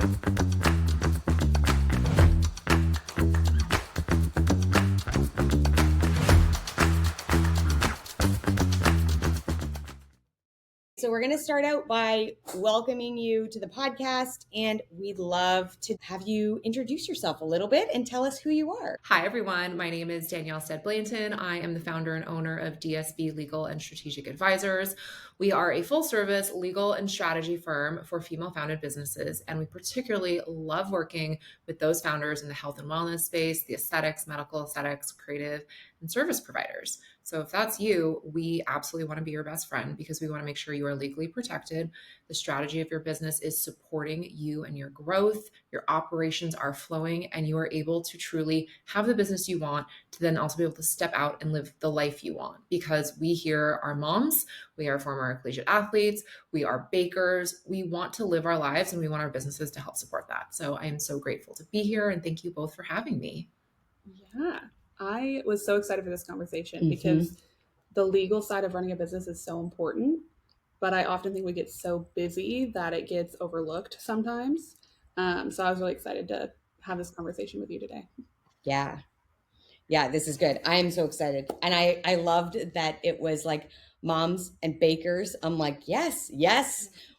So we're going to start out by welcoming you to the podcast, and we'd love to have you introduce yourself a little bit and tell us who you are. Hi, everyone. My name is Danielle Stead Blanton. I am the founder and owner of DSB Legal and Strategic Advisors. We are a full-service legal and strategy firm for female-founded businesses, and we particularly love working with those founders in the health and wellness space, the aesthetics, medical aesthetics, creative, and service providers. So if that's you, we absolutely want to be your best friend because we want to make sure you are legally protected. The strategy of your business is supporting you and your growth. Your operations are flowing and you are able to truly have the business you want to then also be able to step out and live the life you want. Because we here are moms, we are former collegiate athletes, we are bakers. We want to live our lives and we want our businesses to help support that. So I am so grateful to be here and thank you both for having me. Yeah. I was so excited for this conversation because the legal side of running a business is so important, but I often think we get so busy that it gets overlooked sometimes. So I was really excited to have this conversation with you today. Yeah, this is good. I am so excited. And I loved that it was like moms and bakers. I'm like, yes,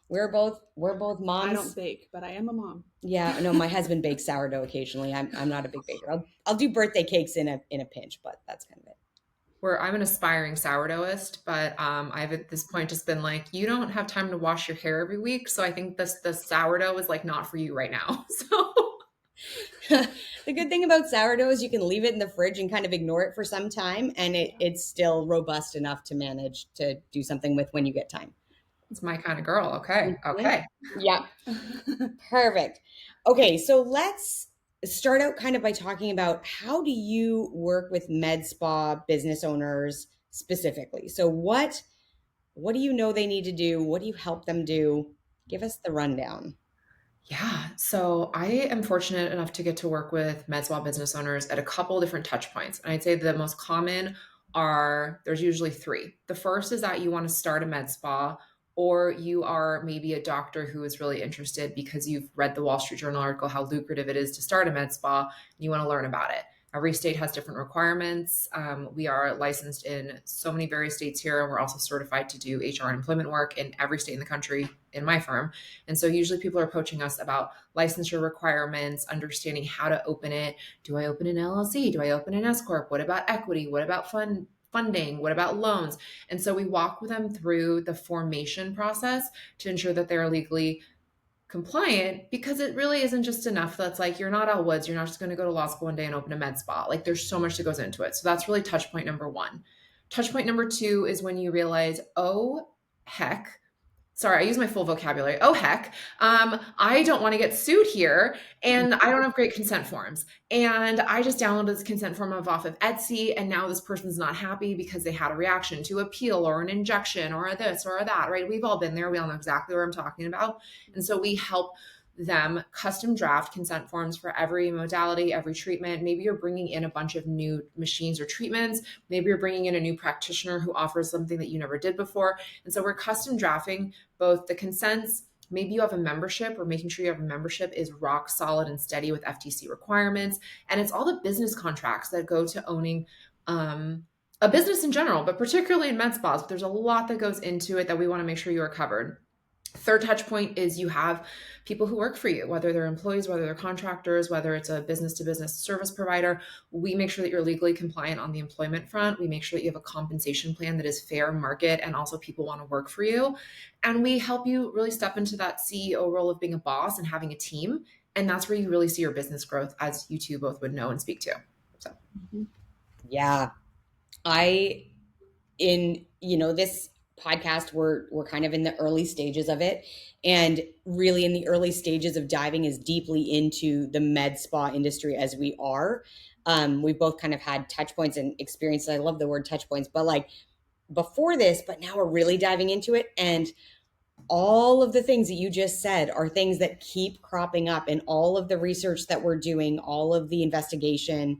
we're both moms. I don't bake, but I am a mom. Yeah, no, my husband bakes sourdough occasionally. I'm not a big baker. I'll do birthday cakes in a pinch, but that's kind of it. I'm an aspiring sourdoughist, but I've at this point just been like, you don't have time to wash your hair every week. So I think the sourdough is like not for you right now. So the good thing about sourdough is you can leave it in the fridge and kind of ignore it for some time. And it's still robust enough to manage to do something with when you get time. It's my kind of girl. Okay. Yeah. Perfect. Okay. So let's start out kind of by talking about how do you work with MedSpa business owners specifically? So what do you know they need to do? What do you help them do? Give us the rundown. Yeah. So I am fortunate enough to get to work with MedSpa business owners at a couple different touch points. And I'd say the most common there's usually three. The first is that you want to start a med spa, or you are maybe a doctor who is really interested because you've read the Wall Street Journal article, how lucrative it is to start a med spa, and you want to learn about it. Every state has different requirements. We are licensed in so many various states here, and we're also certified to do HR and employment work in every state in the country in my firm. And so usually people are approaching us about licensure requirements, understanding how to open it. Do I open an LLC? Do I open an S Corp? What about equity? What about funding? What about loans? And so we walk with them through the formation process to ensure that they're legally compliant, because it really isn't just enough that's like, you're not Elle Woods, you're not just going to go to law school one day and open a med spa. Like there's so much that goes into it. So that's really touch point number one. Touch point number two is when you realize, oh heck, sorry, I use my full vocabulary. Oh heck, I don't want to get sued here, and I don't have great consent forms. And I just downloaded this consent form off of Etsy, and now this person's not happy because they had a reaction to a peel or an injection or this or that, right? We've all been there. We all know exactly what I'm talking about. And so we help them custom draft consent forms for every modality, every treatment. Maybe you're bringing in a bunch of new machines or treatments. Maybe you're bringing in a new practitioner who offers something that you never did before. And so we're custom drafting both the consents. Maybe you have a membership, or making sure you have a membership is rock solid and steady with FTC requirements. And it's all the business contracts that go to owning a business in general, but particularly in med spas. But there's a lot that goes into it that we want to make sure you are covered. Third touch point is you have people who work for you, whether they're employees, whether they're contractors, whether it's a business-to-business service provider. We make sure that you're legally compliant on the employment front. We make sure that you have a compensation plan that is fair market, and also people want to work for you. And we help you really step into that CEO role of being a boss and having a team. And that's where you really see your business growth, as you two both would know and speak to. So, yeah, this podcast, we're kind of in the early stages of it, and really in the early stages of diving as deeply into the med spa industry as we are. We've both kind of had touch points and experiences. I love the word touch points, but like before this, but now we're really diving into it. And all of the things that you just said are things that keep cropping up in all of the research that we're doing, all of the investigation,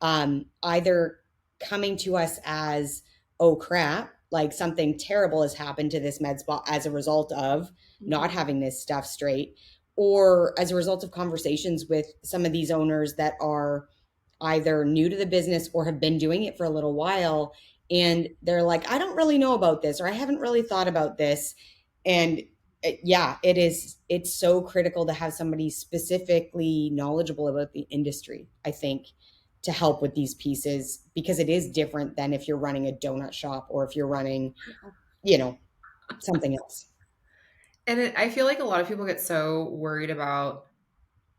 either coming to us as, oh crap, like something terrible has happened to this med spa as a result of not having this stuff straight, or as a result of conversations with some of these owners that are either new to the business or have been doing it for a little while, and they're like, I don't really know about this, or I haven't really thought about this. And yeah, it's so critical to have somebody specifically knowledgeable about the industry, I think, to help with these pieces, because it is different than if you're running a donut shop or if you're running, something else. And I feel like a lot of people get so worried about,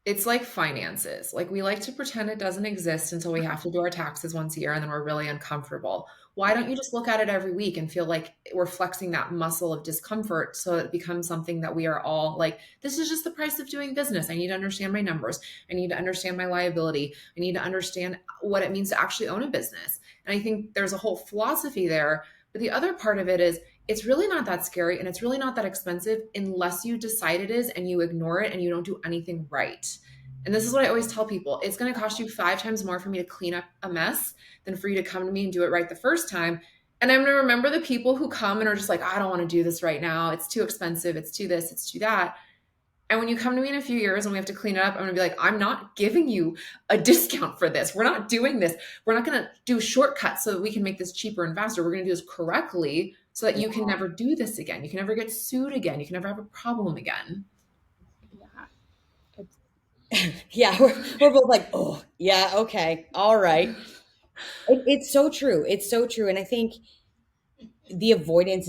it's like finances. Like we like to pretend it doesn't exist until we have to do our taxes once a year and then we're really uncomfortable. Why don't you just look at it every week and feel like we're flexing that muscle of discomfort so it becomes something that we are all like, this is just the price of doing business. I need to understand my numbers. I need to understand my liability. I need to understand what it means to actually own a business. And I think there's a whole philosophy there. But the other part of it is it's really not that scary and it's really not that expensive unless you decide it is and you ignore it and you don't do anything right. And this is what I always tell people. It's going to cost you 5 times more for me to clean up a mess than for you to come to me and do it right the first time. And I'm going to remember the people who come and are just like, I don't want to do this right now. It's too expensive. It's too this, it's too that. And when you come to me in a few years and we have to clean it up, I'm going to be like, I'm not giving you a discount for this. We're not doing this. We're not going to do shortcuts so that we can make this cheaper and faster. We're going to do this correctly so that you can never do this again. You can never get sued again. You can never have a problem again. Yeah, we're both like, oh, yeah, okay, all right. It's so true. It's so true. And I think the avoidance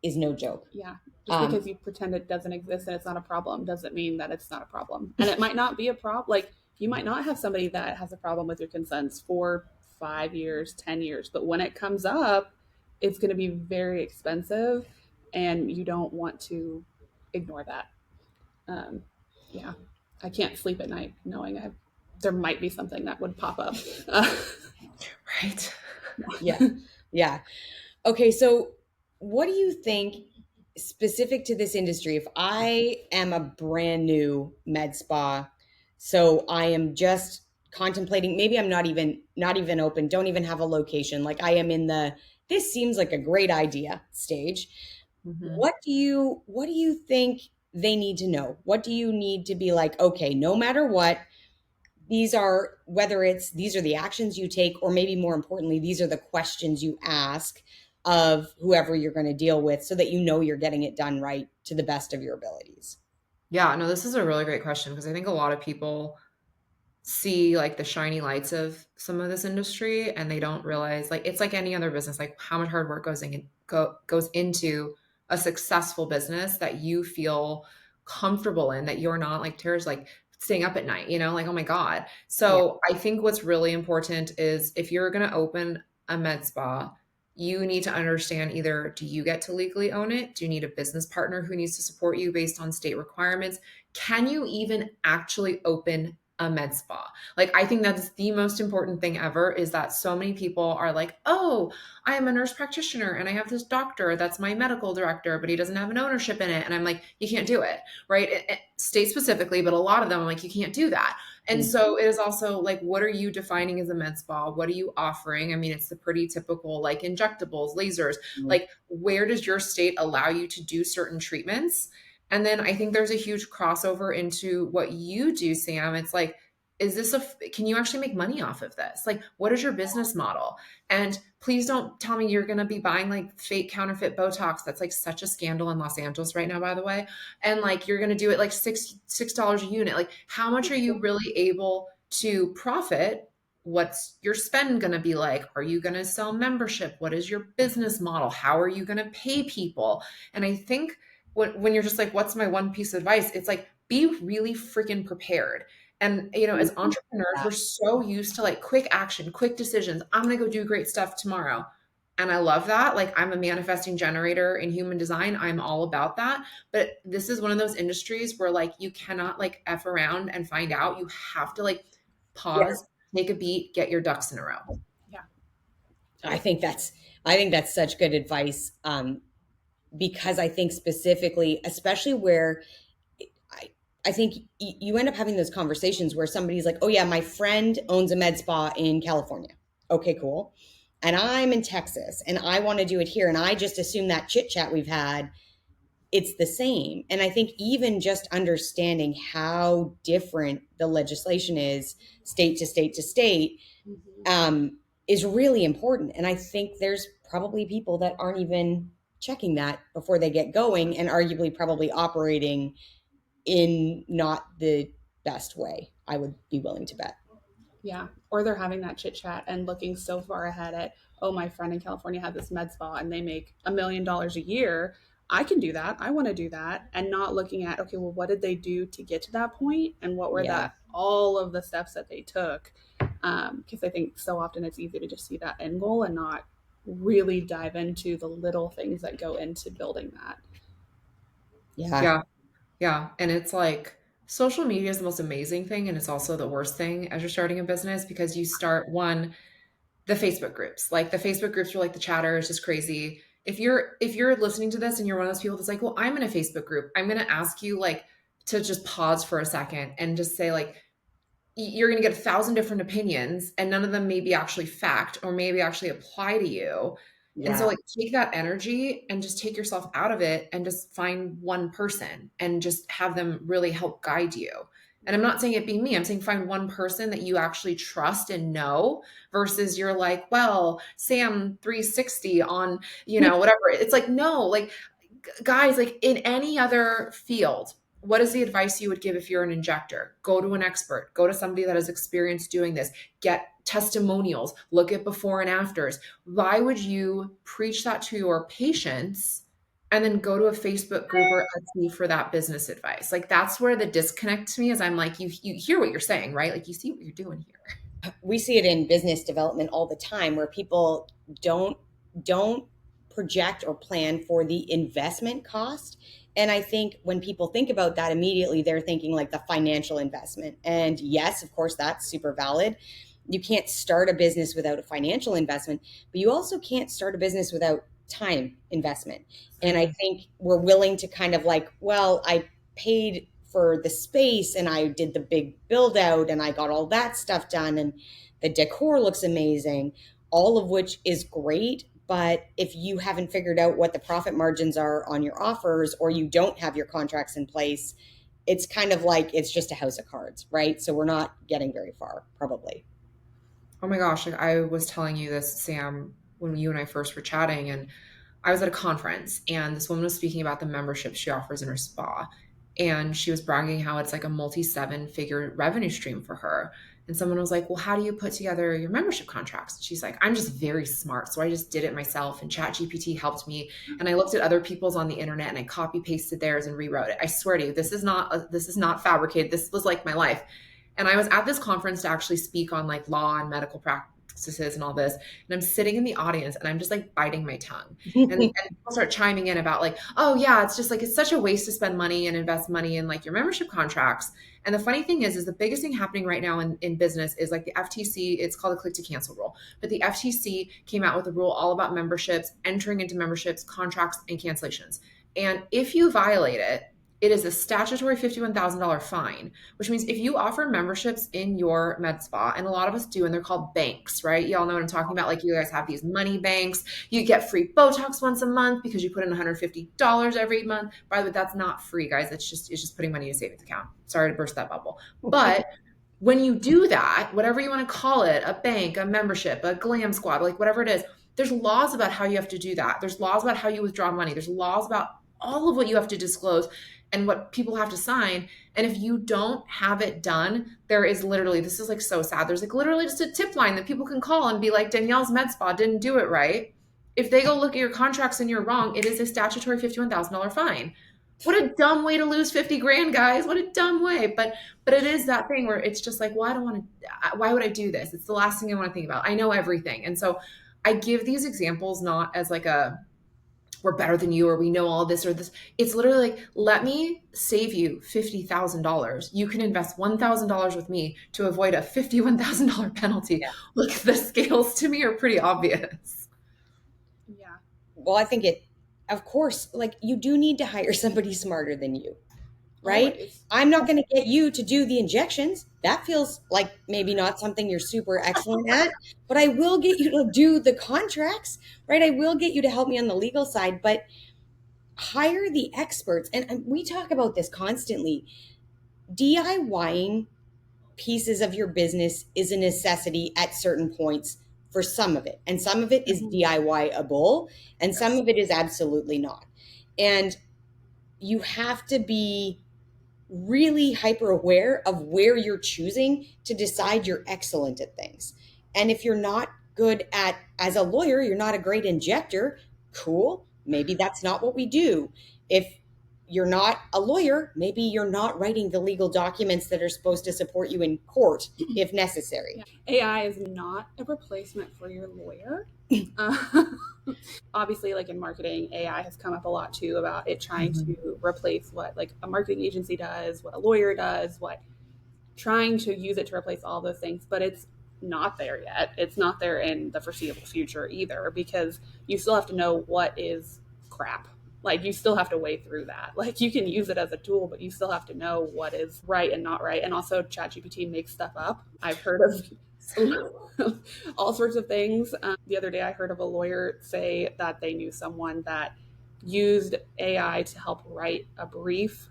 is no joke. Yeah. Just because you pretend it doesn't exist and it's not a problem doesn't mean that it's not a problem. And it might not be a problem. Like you might not have somebody that has a problem with your consents for 5 years, 10 years, but when it comes up, it's going to be very expensive and you don't want to ignore that. Yeah. I can't sleep at night knowing there might be something that would pop up. Right. Yeah. Yeah. Okay. So what do you think specific to this industry? If I am a brand new med spa, so I am just contemplating, maybe I'm not even open, don't even have a location. Like I am in this seems like a great idea stage. Mm-hmm. What do you think they need to know? What do you need to be like, okay, no matter what, these are the actions you take, or maybe more importantly, these are the questions you ask of whoever you're going to deal with so that you're getting it done right to the best of your abilities? Yeah, no, this is a really great question because I think a lot of people see like the shiny lights of some of this industry and they don't realize like it's like any other business, like how much hard work goes into a successful business that you feel comfortable in, that you're not like Tara's like staying up at night, like, oh my God. So yeah. I think what's really important is if you're going to open a med spa, you need to understand either do you get to legally own it? Do you need a business partner who needs to support you based on state requirements? Can you even actually open a med spa? Like, I think that's the most important thing ever, is that so many people are like, oh, I am a nurse practitioner and I have this doctor that's my medical director, but he doesn't have an ownership in it. And I'm like, you can't do it, right? State specifically, but a lot of them, I'm like, you can't do that. And so it is also like, what are you defining as a med spa? What are you offering? I mean, it's the pretty typical like injectables, lasers, like where does your state allow you to do certain treatments? And then I think there's a huge crossover into what you do, Sam. It's like, can you actually make money off of this? Like, what is your business model? And please don't tell me you're going to be buying like fake counterfeit Botox. That's like such a scandal in Los Angeles right now, by the way. And like, you're going to do it like $6 a unit. Like, how much are you really able to profit? What's your spend going to be like? Are you going to sell membership? What is your business model? How are you going to pay people? And I think when you're just like, what's my one piece of advice? It's like, be really freaking prepared. And, as entrepreneurs, we're so used to like quick action, quick decisions. I'm going to go do great stuff tomorrow. And I love that. Like, I'm a manifesting generator in human design. I'm all about that. But this is one of those industries where like, you cannot like F around and find out. You have to like pause, take a beat, get your ducks in a row. Yeah. I think that's such good advice. Because I think specifically, especially where I think you end up having those conversations where somebody's like, oh yeah, my friend owns a med spa in California. Okay, cool. And I'm in Texas and I want to do it here. And I just assume that chit chat we've had, it's the same. And I think even just understanding how different the legislation is state to state to state, is really important. And I think there's probably people that aren't even checking that before they get going, and arguably probably operating in not the best way, I would be willing to bet. Yeah. Or they're having that chit chat and looking so far ahead at, oh, my friend in California has this med spa and they make $1 million a year. I can do that. I want to do that. And not looking at, okay, well, what did they do to get to that point? And what were Yeah. all of the steps that they took? Because I think so often it's easy to just see that end goal and not really dive into the little things that go into building that. Yeah. Yeah. Yeah. And it's like social media is the most amazing thing. And it's also the worst thing as you're starting a business, because you start the Facebook groups. Like the Facebook groups are like the chatter is just crazy. If you're listening to this and you're one of those people that's like, well, I'm in a Facebook group, I'm going to ask you like to just pause for a second and just say like, you're going to get 1,000 different opinions and none of them may be actually fact or maybe actually apply to you. Yeah. And so like take that energy and just take yourself out of it and just find one person and just have them really help guide you. And I'm not saying it be me. I'm saying find one person that you actually trust and know versus you're like, well, Sam 360 on, whatever. It's like, no, like guys, like in any other field, what is the advice you would give if you're an injector? Go to an expert, go to somebody that has experience doing this, get testimonials, look at before and afters. Why would you preach that to your patients and then go to a Facebook group or Etsy for that business advice? Like that's where the disconnect to me is. I'm like, you hear what you're saying, right? Like you see what you're doing here. We see it in business development all the time where people don't project or plan for the investment cost. And I think when people think about that immediately, they're thinking like the financial investment. And yes, of course, that's super valid. You can't start a business without a financial investment, but you also can't start a business without time investment. And I think we're willing to kind of like, well, I paid for the space and I did the big build out and I got all that stuff done and the decor looks amazing, all of which is great. But if you haven't figured out what the profit margins are on your offers or you don't have your contracts in place, it's kind of like it's just a house of cards, right? So we're not getting very far, probably. Oh my gosh, like I was telling you this, Sam, when you and I first were chatting, and I was at a conference and this woman was speaking about the membership she offers in her spa. And she was bragging how it's like a multi-7-figure revenue stream for her. And someone was like, well, how do you put together your membership contracts? She's like, I'm just very smart. So I just did it myself and ChatGPT helped me. And I looked at other people's on the internet and I copy pasted theirs and rewrote it. I swear to you, this is not fabricated. This was like my life. And I was at this conference to actually speak on like law and medical practices and all this. And I'm sitting in the audience and I'm just like biting my tongue. And people start chiming in about like, oh yeah, it's just like, it's such a waste to spend money and invest money in like your membership contracts. And the funny thing is the biggest thing happening right now in business is like the FTC, it's called a click to cancel rule. But the FTC came out with a rule all about memberships, entering into memberships, contracts, and cancellations. And if you violate it, it is a statutory $51,000 fine, which means if you offer memberships in your med spa, and a lot of us do, and they're called banks, right? Y'all know what I'm talking about. Like you guys have these money banks. You get free Botox once a month because you put in $150 every month. By the way, that's not free, guys. It's just putting money in a savings account. Sorry to burst that bubble. But when you do that, whatever you want to call it, a bank, a membership, a glam squad, like whatever it is, there's laws about how you have to do that. There's laws about how you withdraw money. There's laws about all of what you have to disclose and what people have to sign. And if you don't have it done, there is literally, this is like so sad. There's like literally just a tip line that people can call and be like, Danielle's med spa didn't do it right. If they go look at your contracts and you're wrong, it is a statutory $51,000 fine. What a dumb way to lose 50 grand, guys. What a dumb way. But it is that thing where it's just like, well, I don't want to, why would I do this? It's the last thing I want to think about. I know everything. And so I give these examples not as like we're better than you or we know all this or this. It's literally like, let me save you $50,000. You can invest $1,000 with me to avoid a $51,000 penalty. Yeah. Like the scales to me are pretty obvious. Yeah. Well, I think of course, like you do need to hire somebody smarter than you, right? Always. I'm not going to get you to do the injections. That feels like maybe not something you're super excellent at, but I will get you to do the contracts, right? I will get you to help me on the legal side. But hire the experts. And we talk about this constantly. DIYing pieces of your business is a necessity at certain points for some of it. And some of it is DIY-able, and some of it is absolutely not. And you have to be really hyper aware of where you're choosing to decide you're excellent at things. And if you're not good at, as a lawyer, you're not a great injector, cool. Maybe that's not what we do. If you're not a lawyer, maybe you're not writing the legal documents that are supposed to support you in court if necessary. AI is not a replacement for your lawyer. Obviously, like in marketing, AI has come up a lot too about it trying to replace what like a marketing agency does, what a lawyer does, what trying to use it to replace all those things, but it's not there yet. It's not there in the foreseeable future either, because you still have to know what is crap. Like you still have to weigh through that. Like you can use it as a tool, but you still have to know what is right and not right. And also ChatGPT makes stuff up. I've heard of all sorts of things. The other day I heard of a lawyer say that they knew someone that used AI to help write a brief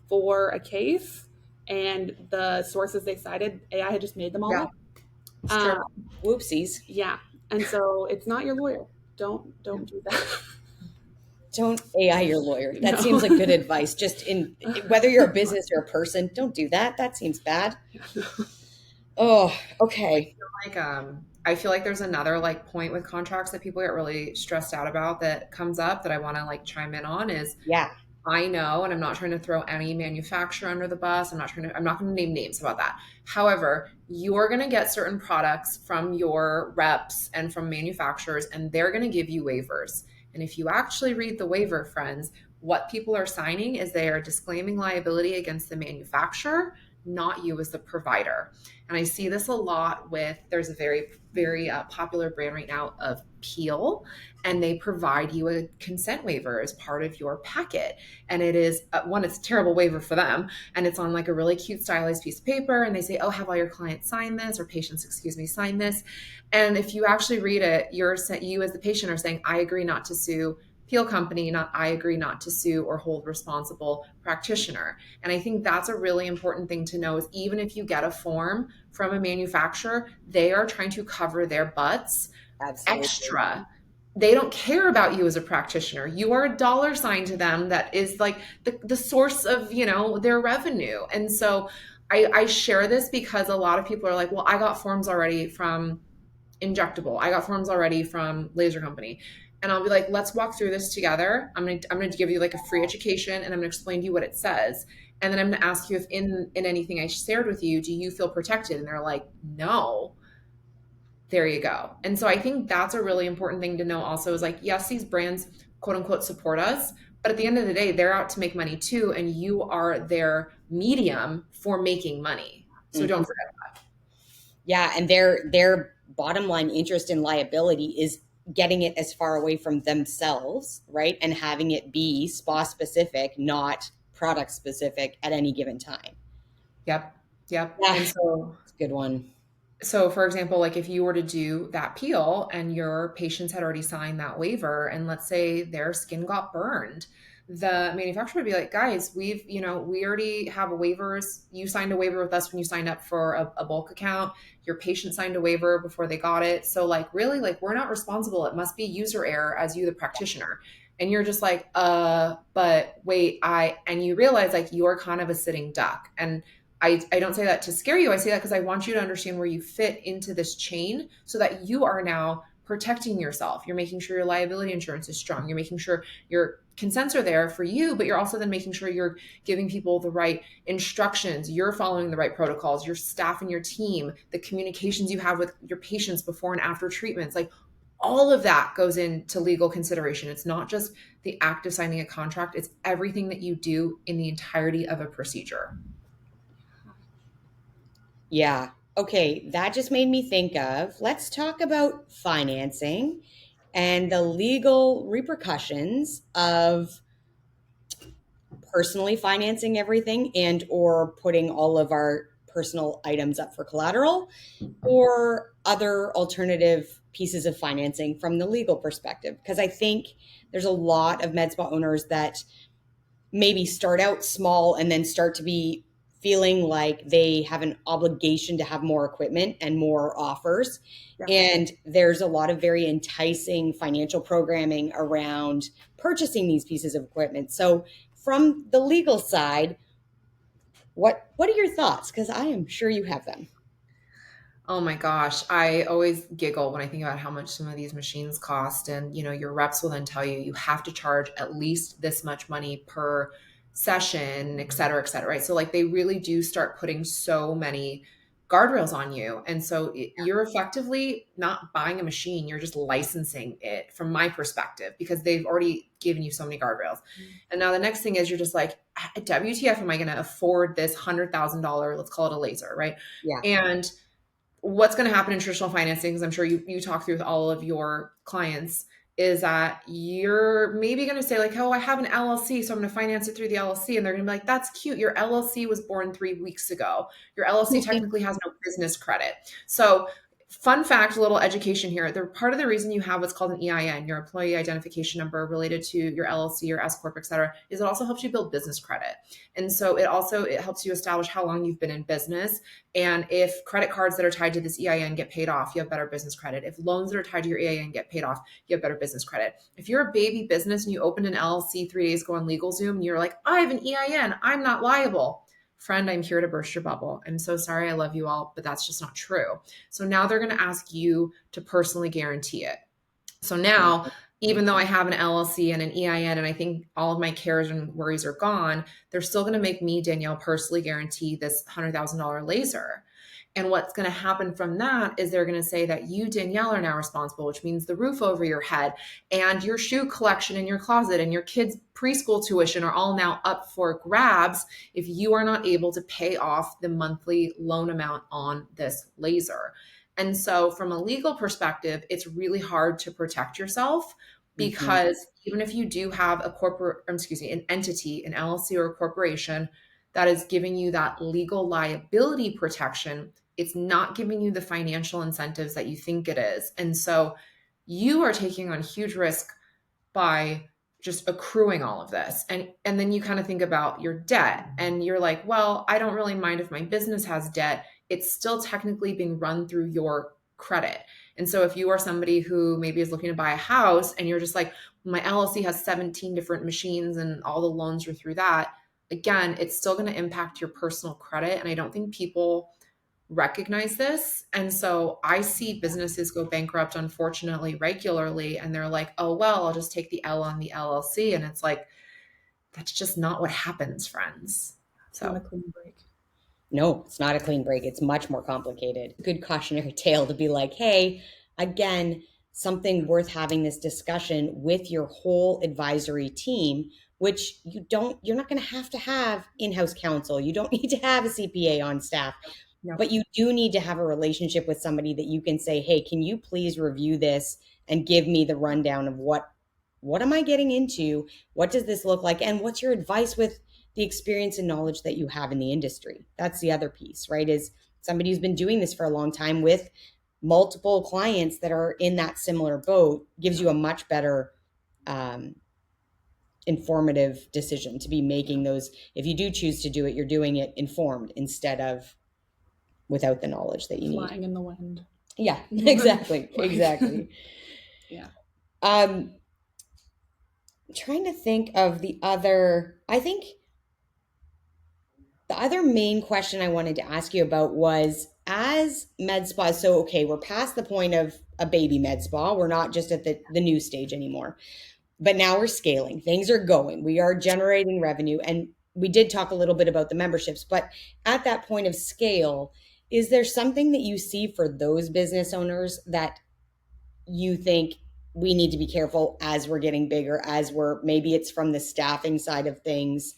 for a case, and the sources they cited, AI had just made them all up. Whoopsies. Yeah. And so it's not your lawyer. Don't do that. Don't AI your lawyer. That seems like good advice. Just in whether you're a business or a person, don't do that. That seems bad. Oh, okay. I feel like there's another like point with contracts that people get really stressed out about that comes up that I want to like chime in on is I know, and I'm not trying to throw any manufacturer under the bus. I'm not going to name names about that. However, you're going to get certain products from your reps and from manufacturers, and they're going to give you waivers. And if you actually read the waiver, friends, what people are signing is they are disclaiming liability against the manufacturer, not you as the provider. And I see this a lot with, there's a very, very popular brand right now of Peel, and they provide you a consent waiver as part of your packet. And it is, one, it's a terrible waiver for them. And it's on like a really cute stylized piece of paper. And they say, oh, have all your clients sign this, or patients, sign this. And if you actually read it, you as the patient are saying, I agree not to sue Peel company, not I agree not to sue or hold responsible practitioner. And I think that's a really important thing to know is even if you get a form from a manufacturer, they are trying to cover their butts extra. They don't care about you as a practitioner. You are a dollar sign to them that is like the source of, their revenue. And so I share this because a lot of people are like, well, I got forms already from injectable. I got forms already from laser company. And I'll be like, let's walk through this together. I'm going to give you like a free education, and I'm going to explain to you what it says. And then I'm going to ask you if in anything I shared with you, do you feel protected? And they're like, no. There you go. And so I think that's a really important thing to know also is like, yes, these brands quote unquote support us, but at the end of the day, they're out to make money too. And you are their medium for making money. So don't forget that. Yeah. And their bottom line interest in liability is getting it as far away from themselves, right? And having it be spa specific, not product specific at any given time. Yep. Yeah, and so it's a good one. So for example, like if you were to do that peel and your patients had already signed that waiver, and let's say their skin got burned, the manufacturer would be like, guys, we already have waivers. You signed a waiver with us when you signed up for a bulk account. Your patient signed a waiver before they got it. So like, really, like we're not responsible. It must be user error as you, the practitioner. And you're just like, but wait, and you realize like you're kind of a sitting duck. And I don't say that to scare you. I say that because I want you to understand where you fit into this chain so that you are now protecting yourself. You're making sure your liability insurance is strong. You're making sure your consents are there for you, but you're also then making sure you're giving people the right instructions. You're following the right protocols, your staff and your team, the communications you have with your patients before and after treatments. Like all of that goes into legal consideration. It's not just the act of signing a contract. It's everything that you do in the entirety of a procedure. Yeah. Okay. That just made me think of, let's talk about financing and the legal repercussions of personally financing everything and or putting all of our personal items up for collateral or other alternative pieces of financing from the legal perspective. Because I think there's a lot of med spa owners that maybe start out small and then start to be feeling like they have an obligation to have more equipment and more offers. Yeah. And there's a lot of very enticing financial programming around purchasing these pieces of equipment. So from the legal side, what are your thoughts? Because I am sure you have them. Oh my gosh, I always giggle when I think about how much some of these machines cost. And, your reps will then tell you, you have to charge at least this much money per session, et cetera, right? So like they really do start putting so many guardrails on you. And so you're effectively not buying a machine, you're just licensing it from my perspective, because they've already given you so many guardrails. And now the next thing is you're just like, WTF am I going to afford this $100,000, let's call it a laser, right? Yeah. And what's going to happen in traditional financing, because I'm sure you talk through with all of your clients, is that you're maybe going to say like, oh, I have an LLC, so I'm going to finance it through the LLC. And they're going to be like, that's cute. Your LLC was born 3 weeks ago. Your LLC technically has no business credit. So fun fact, a little education here. Part of the reason you have what's called an EIN, your employee identification number related to your LLC or S Corp, et cetera, is it also helps you build business credit. And so it helps you establish how long you've been in business. And if credit cards that are tied to this EIN get paid off, you have better business credit. If loans that are tied to your EIN get paid off, you have better business credit. If you're a baby business and you opened an LLC 3 days ago on LegalZoom, and you're like, I have an EIN, I'm not liable. Friend, I'm here to burst your bubble. I'm so sorry. I love you all, but that's just not true. So now they're going to ask you to personally guarantee it. So now, even though I have an LLC and an EIN, and I think all of my cares and worries are gone, they're still going to make me, Danielle, personally guarantee this $100,000 laser. And what's going to happen from that is they're going to say that you, Danielle, are now responsible, which means the roof over your head and your shoe collection in your closet and your kids' preschool tuition are all now up for grabs if you are not able to pay off the monthly loan amount on this laser. And so from a legal perspective, it's really hard to protect yourself, because even if you do have an entity, an LLC or a corporation that is giving you that legal liability protection, it's not giving you the financial incentives that you think it is. And so you are taking on huge risk by just accruing all of this. And then you kind of think about your debt and you're like, well, I don't really mind if my business has debt. It's still technically being run through your credit. And so if you are somebody who maybe is looking to buy a house and you're just like, my LLC has 17 different machines and all the loans are through that, again, it's still going to impact your personal credit. And I don't think people recognize this. And so I see businesses go bankrupt, unfortunately, regularly. And they're like, oh, well, I'll just take the L on the LLC. And it's like, that's just not what happens, friends. It's not a clean break. No, it's not a clean break. It's much more complicated. Good cautionary tale to be like, hey, again, something worth having this discussion with your whole advisory team, which you're not going to have in-house counsel. You don't need to have a CPA on staff, but you do need to have a relationship with somebody that you can say, hey, can you please review this and give me the rundown of what am I getting into? What does this look like? And what's your advice with the experience and knowledge that you have in the industry? That's the other piece, right? Is somebody who's been doing this for a long time with multiple clients that are in that similar boat gives you a much better informative decision to be making those. If you do choose to do it, you're doing it informed instead of without the knowledge that you need. Flying in the wind. Yeah, exactly. Exactly. Yeah. Trying to think of the other main question I wanted to ask you about was, as med spa, so okay, we're past the point of a baby med spa. We're not just at the new stage anymore, but now we're scaling. Things are going. We are generating revenue. And we did talk a little bit about the memberships, but at that point of scale, is there something that you see for those business owners that you think we need to be careful as we're getting bigger, maybe it's from the staffing side of things?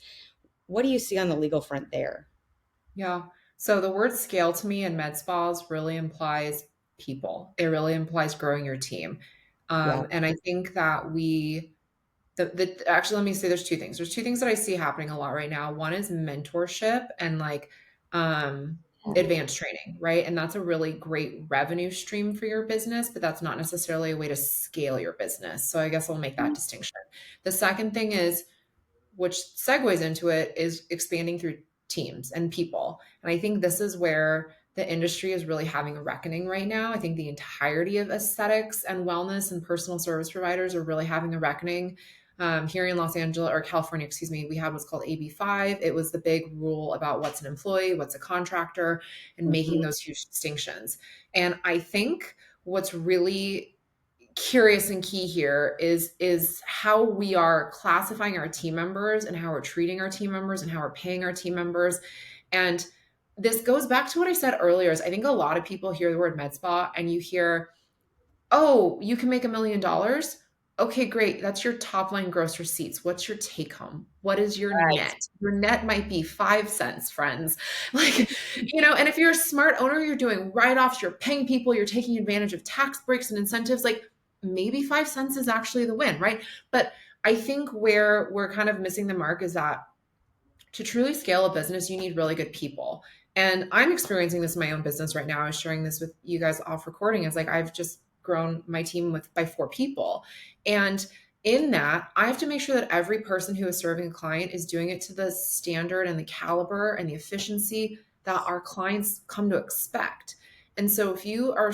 What do you see on the legal front there? Yeah. So the word scale to me in med spas really implies people. It really implies growing your team. And I think that actually, let me say there's two things. There's two things that I see happening a lot right now. One is mentorship and advanced training, right? And that's a really great revenue stream for your business, but that's not necessarily a way to scale your business. So I guess I'll make that distinction. The second thing is, which segues into it, is expanding through teams and people. And I think this is where the industry is really having a reckoning right now. I think the entirety of aesthetics and wellness and personal service providers are really having a reckoning. Here in Los Angeles or California, excuse me, we had what's called AB5. It was the big rule about what's an employee, what's a contractor, and making those huge distinctions. And I think what's really curious and key here is how we are classifying our team members and how we're treating our team members and how we're paying our team members. And this goes back to what I said earlier, is I think a lot of people hear the word med spa and you hear, oh, you can make $1 million. Okay, great. That's your top line gross receipts. What's your take home? What is your net? Your net might be 5 cents, friends. Like, and if you're a smart owner, you're doing write-offs, you're paying people, you're taking advantage of tax breaks and incentives, like maybe 5 cents is actually the win, right? But I think where we're kind of missing the mark is that to truly scale a business, you need really good people. And I'm experiencing this in my own business right now. I was sharing this with you guys off recording. It's like I've just grown my team by 4 people. And in that, I have to make sure that every person who is serving a client is doing it to the standard and the caliber and the efficiency that our clients come to expect. And so if you are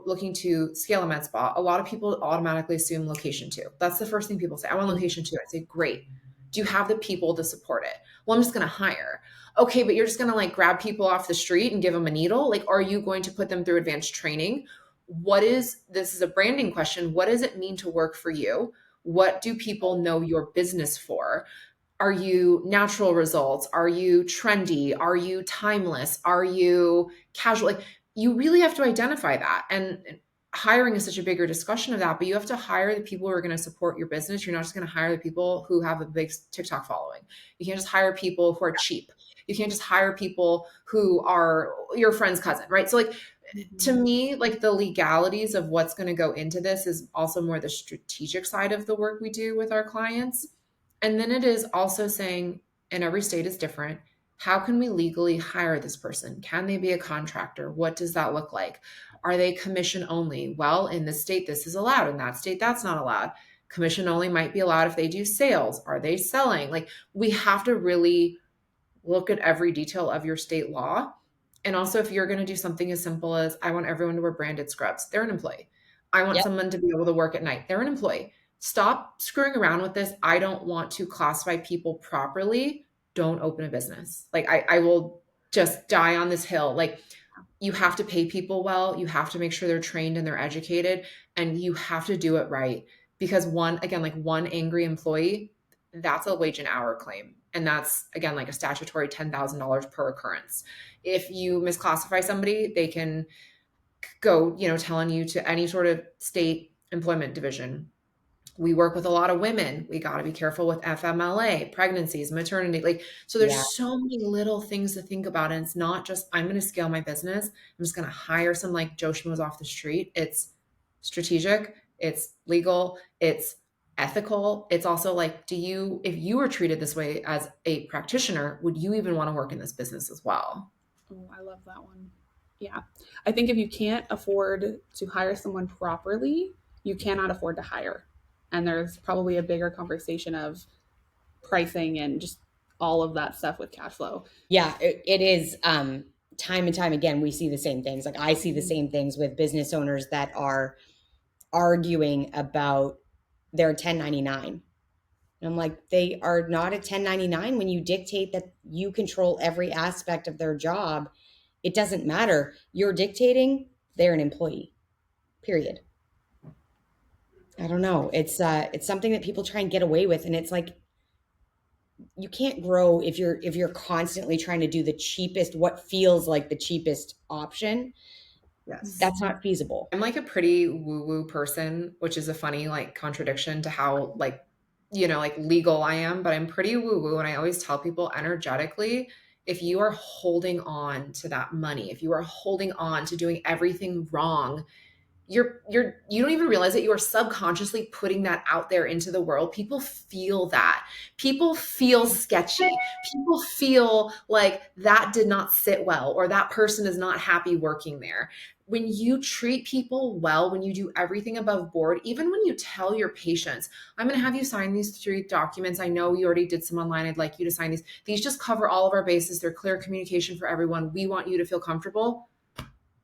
looking to scale a med spa, a lot of people automatically assume location 2. That's the first thing people say. I want location 2. I say, great. Do you have the people to support it? Well, I'm just going to hire. Okay, but you're just going to like grab people off the street and give them a needle? Like, are you going to put them through advanced training? This is a branding question. What does it mean to work for you? What do people know your business for? Are you natural results? Are you trendy? Are you timeless? Are you casual? Like, you really have to identify that. And hiring is such a bigger discussion of that, but you have to hire the people who are going to support your business. You're not just going to hire the people who have a big TikTok following. You can't just hire people who are cheap. You can't just hire people who are your friend's cousin, right? So like, to me, like the legalities of what's going to go into this is also more the strategic side of the work we do with our clients. And then it is also saying, and every state is different, how can we legally hire this person? Can they be a contractor? What does that look like? Are they commission only? Well, in this state, this is allowed. In that state, that's not allowed. Commission only might be allowed if they do sales. Are they selling? Like, we have to really look at every detail of your state law. And also, if you're going to do something as simple as, I want everyone to wear branded scrubs, they're an employee. I want someone to be able to work at night, they're an employee. Stop screwing around with this. I don't want to classify people properly. Don't open a business. Like, I will just die on this hill. Like, you have to pay people well. You have to make sure they're trained and they're educated, and you have to do it right. Because one angry employee, that's a wage and hour claim. And that's, again, like a statutory $10,000 per occurrence. If you misclassify somebody, they can go, telling you to any sort of state employment division. We work with a lot of women. We got to be careful with FMLA, pregnancies, maternity. Like, so there's so many little things to think about. And it's not just, I'm going to scale my business. I'm just going to hire some like Joe Schmoes off the street. It's strategic. It's legal. It's ethical. It's also like, if you were treated this way as a practitioner, would you even want to work in this business as well? Oh, I love that one. Yeah. I think if you can't afford to hire someone properly, you cannot afford to hire. And there's probably a bigger conversation of pricing and just all of that stuff with cash flow. Yeah, it is. Time and time again, we see the same things. Like, I see the same things with business owners that are arguing about their 1099. And I'm like, they are not a 1099 when you dictate that you control every aspect of their job. It doesn't matter. You're dictating, they're an employee, period. I don't know. It's something that people try and get away with. And it's like, you can't grow if you're constantly trying to do the cheapest, what feels like the cheapest option. Yes. That's not feasible. I'm like a pretty woo-woo person, which is a funny like contradiction to how like, like legal I am, but I'm pretty woo-woo. And I always tell people energetically, if you are holding on to that money, if you are holding on to doing everything wrong, you don't even realize that you are subconsciously putting that out there into the world. People feel that. People feel sketchy. People feel like that did not sit well, or that person is not happy working there. When you treat people well, when you do everything above board, even when you tell your patients, I'm going to have you sign these 3 documents. I know you already did some online. I'd like you to sign these. These just cover all of our bases. They're clear communication for everyone. We want you to feel comfortable.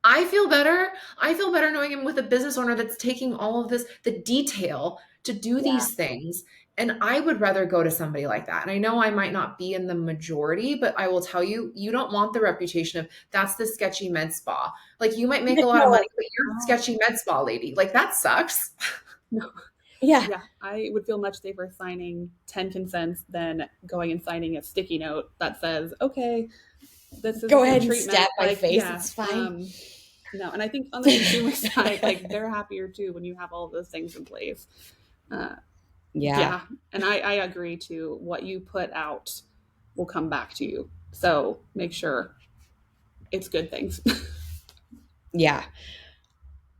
I feel better. I feel better knowing I'm with a business owner that's taking all of this, the detail to do these things. And I would rather go to somebody like that. And I know I might not be in the majority, but I will tell you, you don't want the reputation of that's the sketchy med spa. Like, you might make a lot of money, but you're a sketchy med spa lady. Like, that sucks. No. Yeah. Yeah. I would feel much safer signing 10 consents than going and signing a sticky note that says, okay, this is Go ahead and treatment. stab my Like, face. yeah, It's fine. no, and I think on the consumer side, like, they're happier too when you have all of those things in place. Yeah, and I agree too. What you put out will come back to you. So make sure it's good things. Yeah.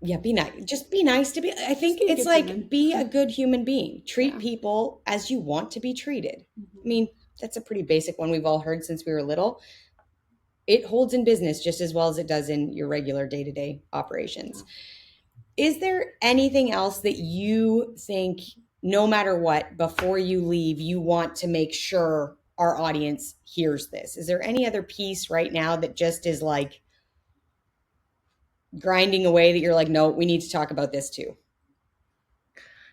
Yeah, be nice. Just be nice to be. I think be a it's good like human. be a good human being. Treat Yeah. people as you want to be treated. I mean, that's a pretty basic one we've all heard since we were little. It holds in business just as well as it does in your regular day-to-day operations. Is there anything else that you think, no matter what, before you leave, you want to make sure our audience hears this? Is there any other piece right now that just is like grinding away that you're like, no, we need to talk about this too?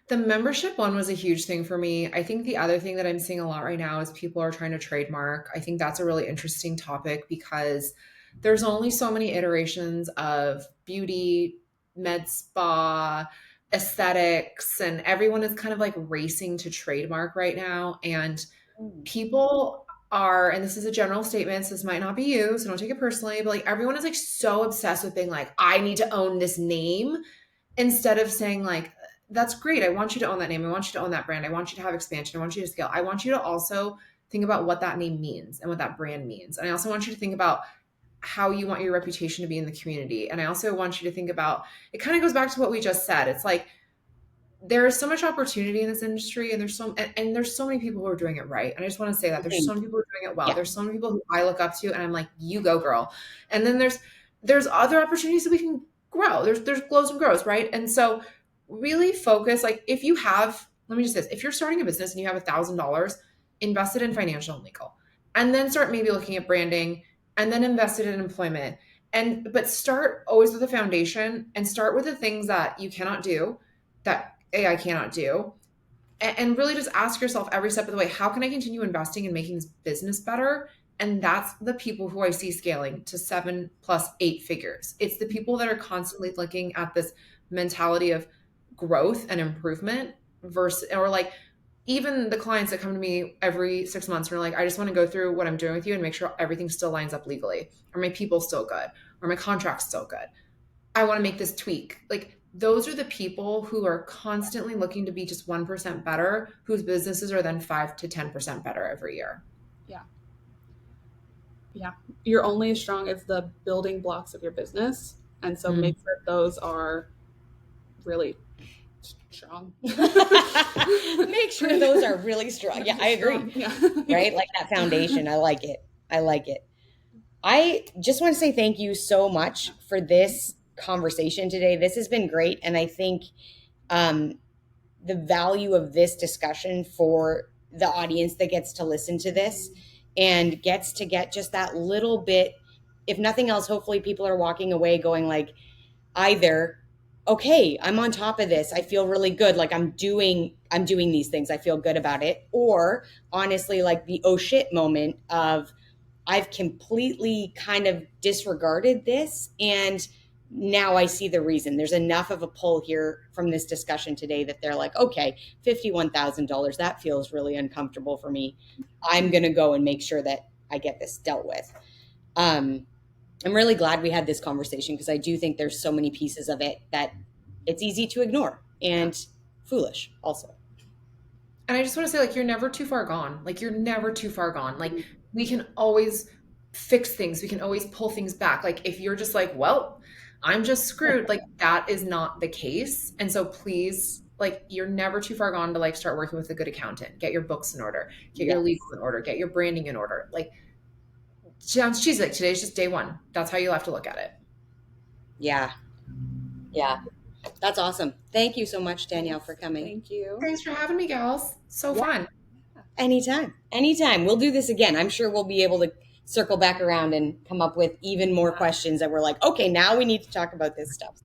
The membership one was a huge thing for me. I think the other thing that I'm seeing a lot right now is people are trying to trademark. I think that's a really interesting topic because there's only so many iterations of beauty, med spa, aesthetics, and everyone is kind of like racing to trademark right now. And people are, and this is a general statement, so this might not be you, so don't take it personally, but like everyone is like so obsessed with being like, I need to own this name, instead of saying like, that's great. I want you to own that name. I want you to own that brand. I want you to have expansion. I want you to scale. I want you to also think about what that name means and what that brand means. And I also want you to think about how you want your reputation to be in the community. And I also want you to think about, it kind of goes back to what we just said. It's like, there is so much opportunity in this industry, and there's so many people who are doing it right. And I just want to say that there's so many people who are doing it well. Yeah. There's so many people who I look up to, and I'm like, you go, girl. And then there's other opportunities that we can grow. There's glows and grows, right? And so really focus, like, if you have, let me just say this, if you're starting a business and you have $1,000, invest it in financial and legal, and then start maybe looking at branding, and then invest it in employment. But start always with a foundation, and start with the things that you cannot do, that AI cannot do, and really just ask yourself every step of the way, how can I continue investing in making this business better? And that's the people who I see scaling to 7 plus 8 figures. It's the people that are constantly looking at this mentality of growth and improvement versus, or like, even the clients that come to me every 6 months and are like, I just want to go through what I'm doing with you and make sure everything still lines up legally, or my people's still good, or my contract's still good. I want to make this tweak. Like, those are the people who are constantly looking to be just 1% better, whose businesses are then 5 to 10% better every year. Yeah. You're only as strong as the building blocks of your business. And so make sure those are really strong. Make sure those are really strong. Yeah, I agree. Yeah. Right? Like that foundation. I like it. I just want to say thank you so much for this conversation today. This has been great. And I think the value of this discussion for the audience that gets to listen to this and gets to get just that little bit, if nothing else, hopefully people are walking away going like, either, okay, I'm on top of this, I feel really good, like I'm doing these things, I feel good about it, or honestly like the oh shit moment of I've completely kind of disregarded this, and now I see the reason. There's enough of a pull here from this discussion today that they're like, okay, $51,000, that feels really uncomfortable for me. I'm going to go and make sure that I get this dealt with. I'm really glad we had this conversation, because I do think there's so many pieces of it that it's easy to ignore and foolish also. And I just want to say, like, you're never too far gone. Like, you're never too far gone. Like, we can always fix things. We can always pull things back. Like if you're just like, well, I'm just screwed, like that is not the case. And so please, like you're never too far gone to like start working with a good accountant, get your books in order, get your legal in order, get your branding in order. Like sounds cheesy, like today's just day one. That's how you'll have to look at it. Yeah. Yeah. That's awesome. Thank you so much, Danielle, for coming. Thank you. Thanks for having me, gals. So fun. Anytime. Anytime. We'll do this again. I'm sure we'll be able to circle back around and come up with even more questions that we're like, okay, now we need to talk about this stuff.